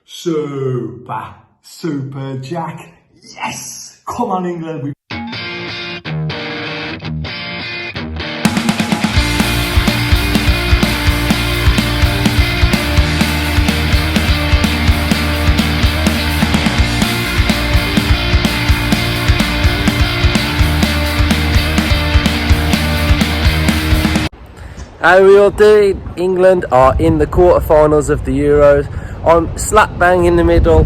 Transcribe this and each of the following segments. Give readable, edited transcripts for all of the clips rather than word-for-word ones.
Super Jack. Yes! Come on, England. How are we all doing? England are in the quarterfinals of the Euros. I'm slap bang in the middle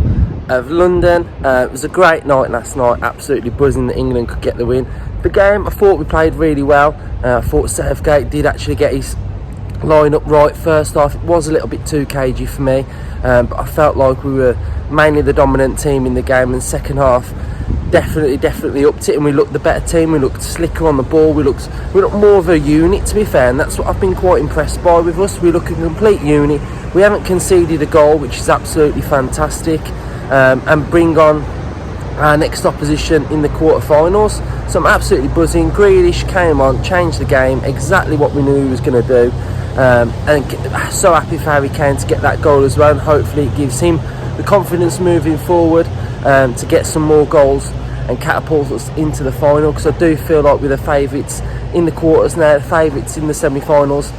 of London. It was a great night last night, absolutely buzzing that England could get the win. The game, I thought we played really well. I thought Southgate did actually get his line up right first half. It was a little bit too cagey for me, but I felt like we were mainly the dominant team in the game. And second half, definitely upped it, and we looked the better team. We looked slicker on the ball. We looked more of a unit, to be fair, and that's what I've been quite impressed by with us. We look a complete unit. We haven't conceded a goal, which is absolutely fantastic, and bring on our next opposition in the quarterfinals. So I'm absolutely buzzing. Grealish came on, changed the game, exactly what we knew he was going to do, and so happy for Harry Kane to get that goal as well, and hopefully it gives him the confidence moving forward to get some more goals and catapult us into the final, because I do feel like we're the favourites in the quarters now, the favourites in the semi-finals.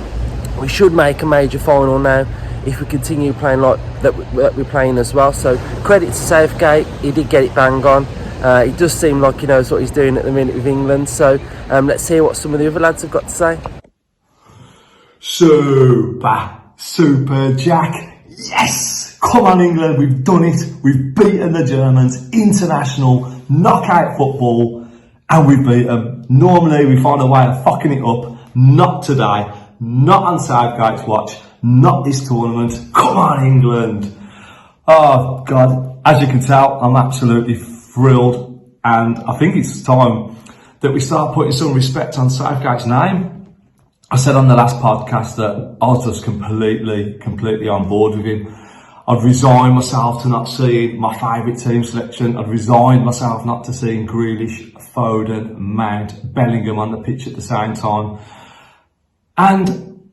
We should make a major final now if we continue playing like that we're playing as well. So credit to Southgate, he did get it bang on. It does seem like he knows what he's doing at the minute with England. So let's hear what some of the other lads have got to say. Super Jack. Yes! Come on, England, we've done it. We've beaten the Germans. International knockout football, and we've beat them. Normally we find a way of fucking it up. Not today. Not on Southgate's watch. Not this tournament. Come on, England. Oh God, as you can tell, I'm absolutely thrilled, and I think it's time that we start putting some respect on Southgate's name. I said on the last podcast that I was just completely on board with him. I'd resigned myself to not seeing my favourite team selection. I'd resigned myself not to seeing Grealish, Foden, Mount, Bellingham on the pitch at the same time. And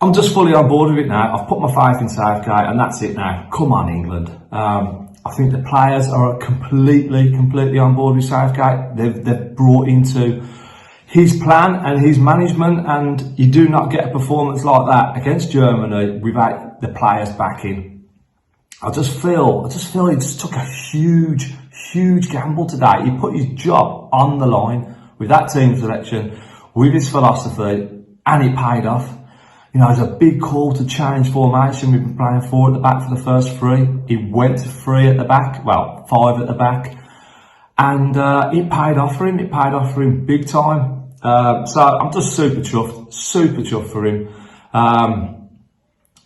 I'm just fully on board with it now. I've put my faith in Southgate, and that's it now. Come on, England. I think the players are completely on board with Southgate. They've brought into his plan and his management, and you do not get a performance like that against Germany without the players backing. I just feel he just took a huge gamble today. He put his job on the line with that team selection, with his philosophy, and it paid off. You know, it was a big call to change formation. We've been playing 4 at the back for the first 3. He went to 3 at the back, well, 5 at the back, and it paid off for him. It paid off for him big time. So I'm just super chuffed for him.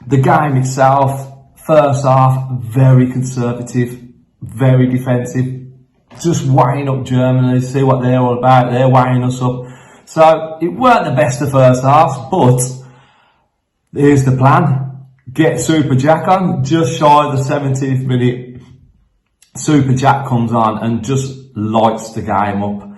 The game itself, first half, very conservative, very defensive, just weighing up Germany, see what they're all about. They're weighing us up. So it weren't the best of first half, but here's the plan. Get Super Jack on, just shy of the 70th minute. Super Jack comes on and just lights the game up.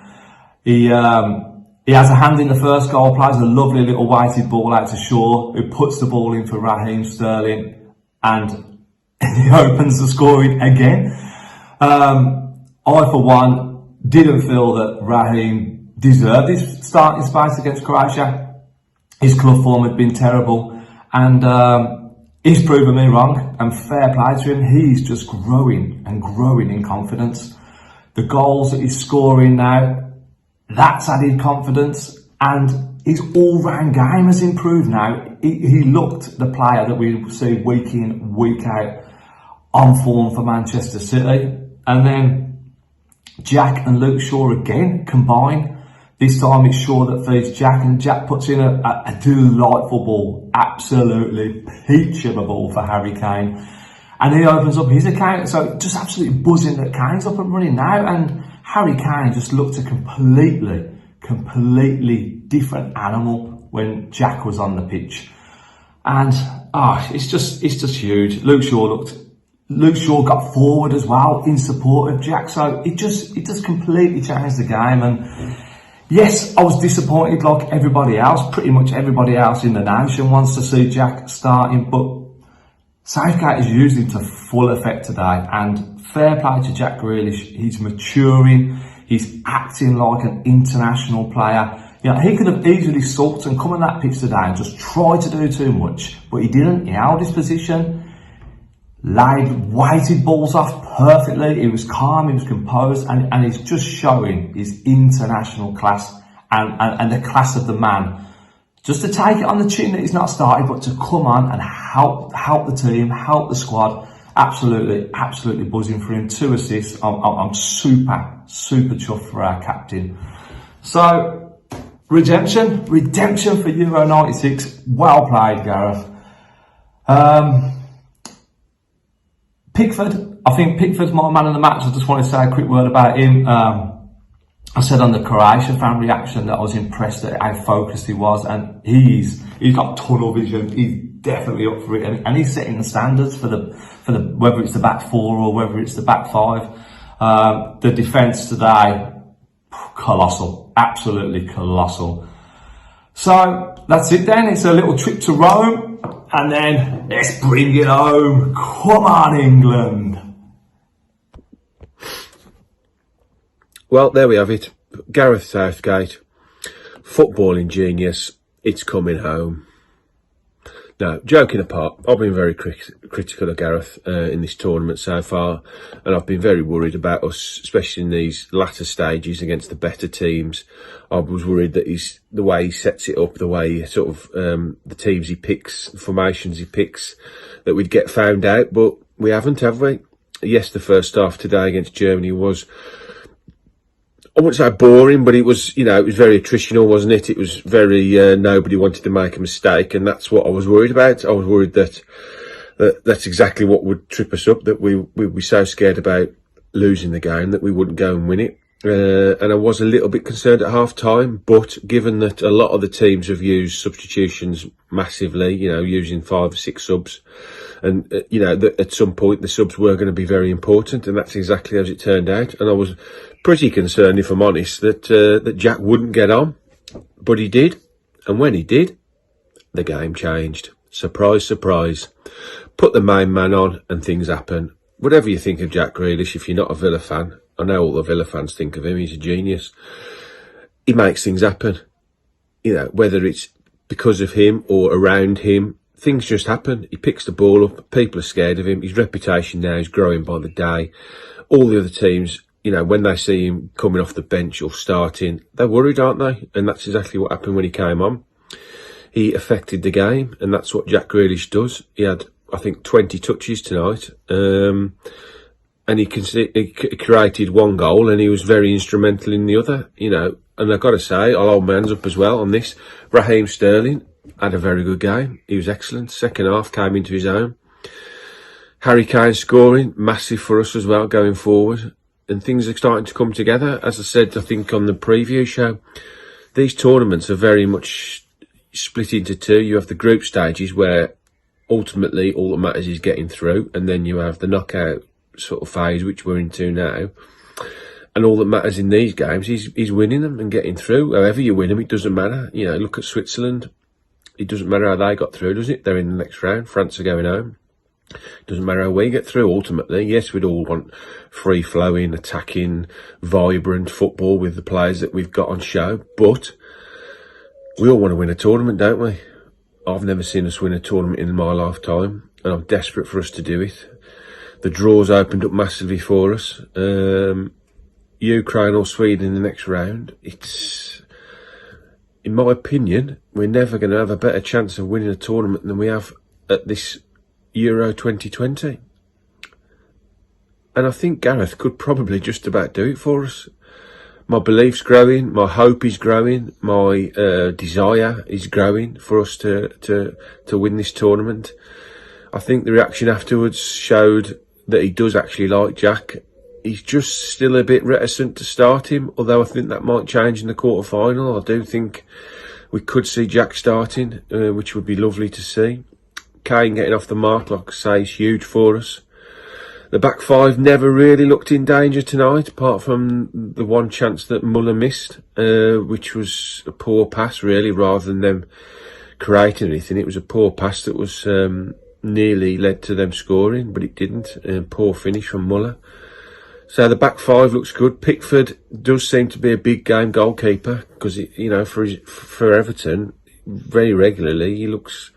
He has a hand in the first goal, plays a lovely little weighted ball out to Shaw, who puts the ball in for Raheem Sterling, and he opens the scoring again. I, for one, didn't feel that Raheem deserved his starting space against Croatia. His club form had been terrible, and he's proven me wrong, and fair play to him. He's just growing in confidence. The goals that he's scoring now, that's added confidence, and his all-round game has improved now. He looked the player that we see week in, week out, on form for Manchester City. And then Jack and Luke Shaw again combine. This time it's Shaw that feeds Jack, and Jack puts in a delightful ball, absolutely peach of a ball for Harry Kane. And he opens up his account, so just absolutely buzzing that Kane's up and running now, and Harry Kane just looked a completely different animal when Jack was on the pitch. And it's just huge. Luke Shaw got forward as well in support of Jack, so it just completely changed the game. And yes, I was disappointed like everybody else. Pretty much everybody else in the nation wants to see Jack starting, but Southgate has used him to full effect today, and fair play to Jack Grealish. He's maturing, he's acting like an international player. You know, he could have easily sulked and come on that pitch today and just tried to do too much, but he didn't. He held his position, weighted balls off perfectly. He was calm, he was composed, and he's just showing his international class and the class of the man. Just to take it on the chin that he's not started, but to come on and help the team, help the squad. Absolutely buzzing for him. 2 assists. I'm super chuffed for our captain. So, redemption for Euro 96. Well played, Gareth. Pickford. I think Pickford's my man of the match. I just want to say a quick word about him. I said on the Croatia fan reaction that I was impressed at how focused he was, and he's got tunnel vision. He's definitely up for it, and he's setting the standards for the whether it's the back four or whether it's the back five. The defence today, colossal, absolutely colossal. So that's it then. It's a little trip to Rome, and then let's bring it home. Come on, England. Well, there we have it. Gareth Southgate, footballing genius. It's coming home. Now, joking apart, I've been very critical of Gareth in this tournament so far, and I've been very worried about us, especially in these latter stages against the better teams. I was worried that the way he sets it up, the way he sort of the teams he picks, the formations he picks, that we'd get found out, but we haven't, have we? Yes, the first half today against Germany was, I wouldn't say boring, but it was, it was very attritional, wasn't it? It was very, nobody wanted to make a mistake, and that's what I was worried about. I was worried that that's exactly what would trip us up, that we'd be so scared about losing the game that we wouldn't go and win it. And I was a little bit concerned at half time, but given that a lot of the teams have used substitutions massively, using 5 or 6 subs, and, that at some point the subs were going to be very important, and that's exactly as it turned out. And I was pretty concerned, if I'm honest, that Jack wouldn't get on, but he did. And when he did, the game changed. Surprise, surprise. Put the main man on and things happen. Whatever you think of Jack Grealish, if you're not a Villa fan, I know all the Villa fans think of him, he's a genius. He makes things happen. Whether it's because of him or around him, things just happen. He picks the ball up, people are scared of him, his reputation now is growing by the day. All the other teams, when they see him coming off the bench or starting, they're worried, aren't they? And that's exactly what happened when he came on. He affected the game, and that's what Jack Grealish does. He had, I think, 20 touches tonight, and he created 1 goal, and he was very instrumental in the other, And I've got to say, I'll hold my hands up as well on this. Raheem Sterling had a very good game. He was excellent. Second half, came into his own. Harry Kane scoring, massive for us as well going forward. And things are starting to come together. As I said, I think on the preview show, these tournaments are very much split into 2. You have the group stages where ultimately all that matters is getting through, and then you have the knockout sort of phase, which we're into now. And all that matters in these games is winning them and getting through. However you win them, it doesn't matter. Look at Switzerland. It doesn't matter how they got through, does it? They're in the next round. France are going home. Doesn't matter how we get through ultimately. Yes, we'd all want free-flowing, attacking, vibrant football with the players that we've got on show, but we all want to win a tournament, don't we? I've never seen us win a tournament in my lifetime, and I'm desperate for us to do it. The draw's opened up massively for us. Ukraine or Sweden in the next round. It's, in my opinion, we're never going to have a better chance of winning a tournament than we have at this Euro 2020. And I think Gareth could probably just about do it for us. My belief's growing, my hope is growing, my desire is growing for us to win this tournament. I think the reaction afterwards showed that he does actually like Jack. He's just still a bit reticent to start him, although I think that might change in the quarter-final. I do think we could see Jack starting, which would be lovely to see. Kane getting off the mark, like I say, is huge for us. The back 5 never really looked in danger tonight, apart from the one chance that Muller missed, which was a poor pass, really, rather than them creating anything. It was a poor pass that was nearly led to them scoring, but it didn't. Poor finish from Muller. So the back five looks good. Pickford does seem to be a big game goalkeeper because, you know, for Everton, very regularly he looks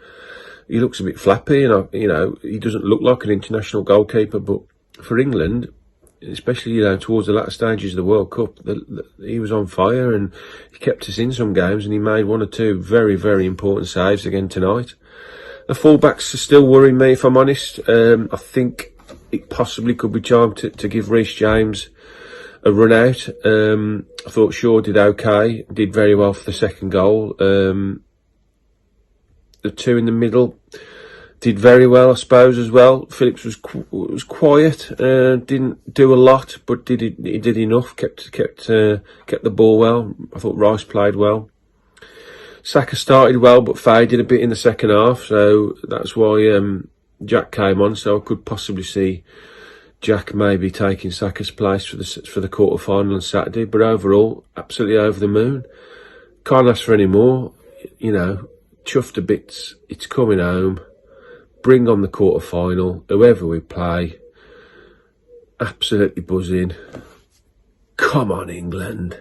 a bit flappy, and you know, he doesn't look like an international goalkeeper. But for England, especially, you know, towards the latter stages of the World Cup, he was on fire, and he kept us in some games, and he made one or two very, very important saves again tonight. The fullbacks are still worrying me, if I'm honest. I think it possibly could be time to give Reece James a run out. I thought Shaw did okay, did very well for the second goal. The two in the middle did very well, I suppose, as well. Phillips was quiet, didn't do a lot, but he did enough. Kept the ball well. I thought Rice played well. Saka started well, but faded a bit in the second half, so that's why Jack came on. So I could possibly see Jack maybe taking Saka's place for the quarter final on Saturday. But overall, absolutely over the moon. Can't ask for any more. You know, chuffed to bits. It's coming home. Bring on the quarter final. Whoever we play, absolutely buzzing. Come on, England.